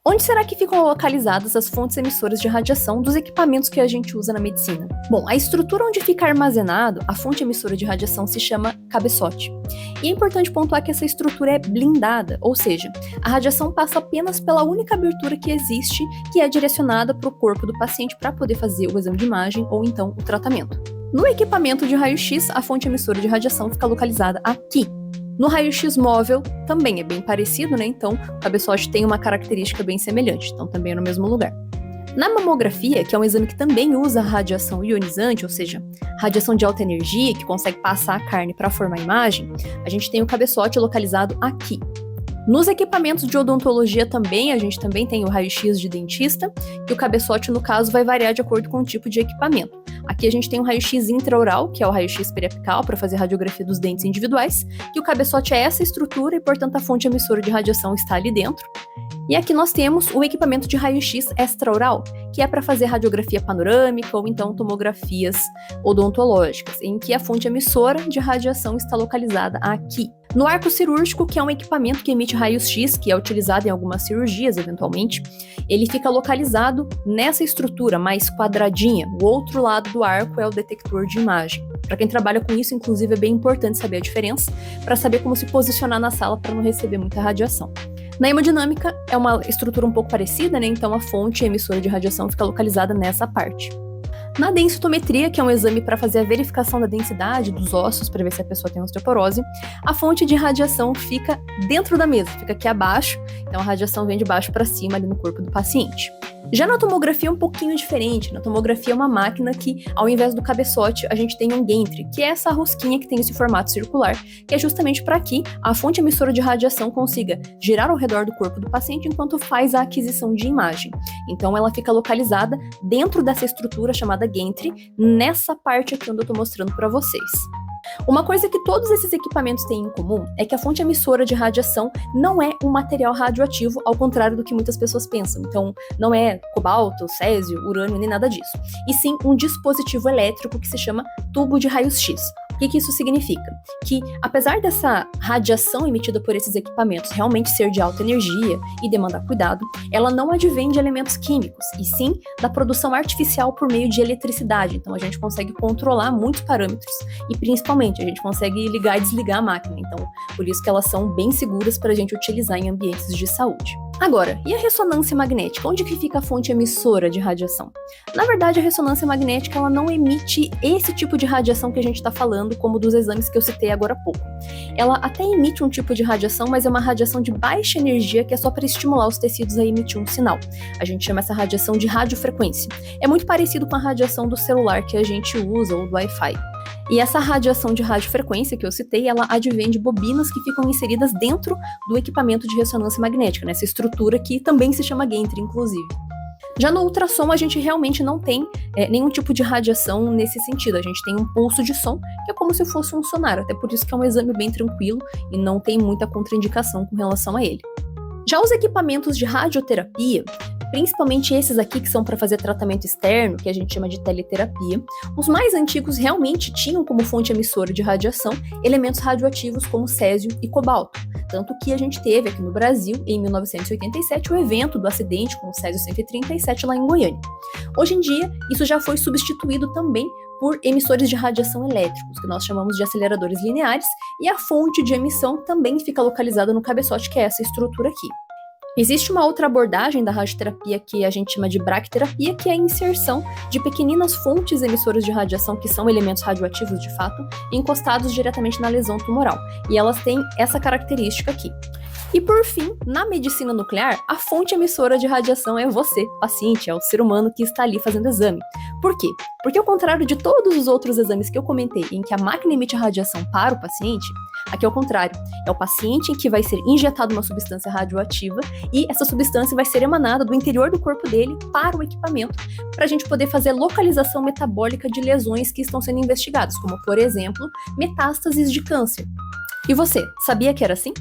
Onde será que ficam localizadas as fontes emissoras de radiação dos equipamentos que a gente usa na medicina? Bom, a estrutura onde fica armazenado a fonte emissora de radiação se chama cabeçote. E é importante pontuar que essa estrutura é blindada, ou seja, a radiação passa apenas pela única abertura que existe, que é direcionada para o corpo do paciente para poder fazer o exame de imagem ou então o tratamento. No equipamento de raio-x, a fonte emissora de radiação fica localizada aqui. No raio-x móvel também é bem parecido, né? Então o cabeçote tem uma característica bem semelhante, então também é no mesmo lugar. Na mamografia, que é um exame que também usa radiação ionizante, ou seja, radiação de alta energia, que consegue passar a carne para formar a imagem, a gente tem o cabeçote localizado aqui. Nos equipamentos de odontologia também, a gente também tem o raio-x de dentista, e o cabeçote, no caso, vai variar de acordo com o tipo de equipamento. Aqui a gente tem um raio-x intraoral, que é o raio-x periapical, para fazer radiografia dos dentes individuais, e o cabeçote é essa estrutura e, portanto, a fonte emissora de radiação está ali dentro. E aqui nós temos o equipamento de raio-x extraoral, que é para fazer radiografia panorâmica ou então tomografias odontológicas, em que a fonte emissora de radiação está localizada aqui. No arco cirúrgico, que é um equipamento que emite raios-x, que é utilizado em algumas cirurgias, eventualmente, ele fica localizado nessa estrutura mais quadradinha. O outro lado do arco é o detector de imagem. Para quem trabalha com isso, inclusive, é bem importante saber a diferença, para saber como se posicionar na sala para não receber muita radiação. Na hemodinâmica, é uma estrutura um pouco parecida, né? Então a fonte emissora de radiação fica localizada nessa parte. Na densitometria, que é um exame para fazer a verificação da densidade dos ossos, para ver se a pessoa tem osteoporose, a fonte de radiação fica dentro da mesa, fica aqui abaixo, então a radiação vem de baixo para cima ali no corpo do paciente. Já na tomografia é um pouquinho diferente. Na tomografia é uma máquina que, ao invés do cabeçote, a gente tem um gantry, que é essa rosquinha que tem esse formato circular, que é justamente para que a fonte emissora de radiação consiga girar ao redor do corpo do paciente enquanto faz a aquisição de imagem. Então ela fica localizada dentro dessa estrutura chamada gantry, nessa parte aqui onde eu estou mostrando para vocês. Uma coisa que todos esses equipamentos têm em comum é que a fonte emissora de radiação não é um material radioativo, ao contrário do que muitas pessoas pensam. Então, não é cobalto, césio, urânio, nem nada disso. E sim um dispositivo elétrico que se chama tubo de raios-x. O que isso significa? Que, apesar dessa radiação emitida por esses equipamentos realmente ser de alta energia e demandar cuidado, ela não advém de elementos químicos, e sim da produção artificial por meio de eletricidade. Então a gente consegue controlar muitos parâmetros e, principalmente, a gente consegue ligar e desligar a máquina. Então, por isso que elas são bem seguras para a gente utilizar em ambientes de saúde. Agora, e a ressonância magnética? Onde que fica a fonte emissora de radiação? Na verdade, a ressonância magnética ela não emite esse tipo de radiação que a gente está falando, como dos exames que eu citei agora há pouco. Ela até emite um tipo de radiação, mas é uma radiação de baixa energia que é só para estimular os tecidos a emitir um sinal. A gente chama essa radiação de radiofrequência. É muito parecido com a radiação do celular que a gente usa ou do Wi-Fi. E essa radiação de radiofrequência que eu citei, ela advém de bobinas que ficam inseridas dentro do equipamento de ressonância magnética, nessa estrutura que também se chama gantry, inclusive. Já no ultrassom, a gente realmente não tem nenhum tipo de radiação nesse sentido. A gente tem um pulso de som, que é como se fosse um sonar, até por isso que é um exame bem tranquilo e não tem muita contraindicação com relação a ele. Já os equipamentos de radioterapia, principalmente esses aqui que são para fazer tratamento externo, que a gente chama de teleterapia, os mais antigos realmente tinham como fonte emissora de radiação elementos radioativos como césio e cobalto. Tanto que a gente teve aqui no Brasil, em 1987, o evento do acidente com o césio-137 lá em Goiânia. Hoje em dia, isso já foi substituído também por emissores de radiação elétricos, que nós chamamos de aceleradores lineares, e a fonte de emissão também fica localizada no cabeçote, que é essa estrutura aqui. Existe uma outra abordagem da radioterapia que a gente chama de braquiterapia, que é a inserção de pequeninas fontes emissoras de radiação, que são elementos radioativos de fato, encostados diretamente na lesão tumoral. E elas têm essa característica aqui. E por fim, na medicina nuclear, a fonte emissora de radiação é você, paciente, é o ser humano que está ali fazendo exame. Por quê? Porque ao contrário de todos os outros exames que eu comentei, em que a máquina emite radiação para o paciente, aqui é o contrário. É o paciente em que vai ser injetado uma substância radioativa e essa substância vai ser emanada do interior do corpo dele para o equipamento, para a gente poder fazer localização metabólica de lesões que estão sendo investigadas, como, por exemplo, metástases de câncer. E você, sabia que era assim?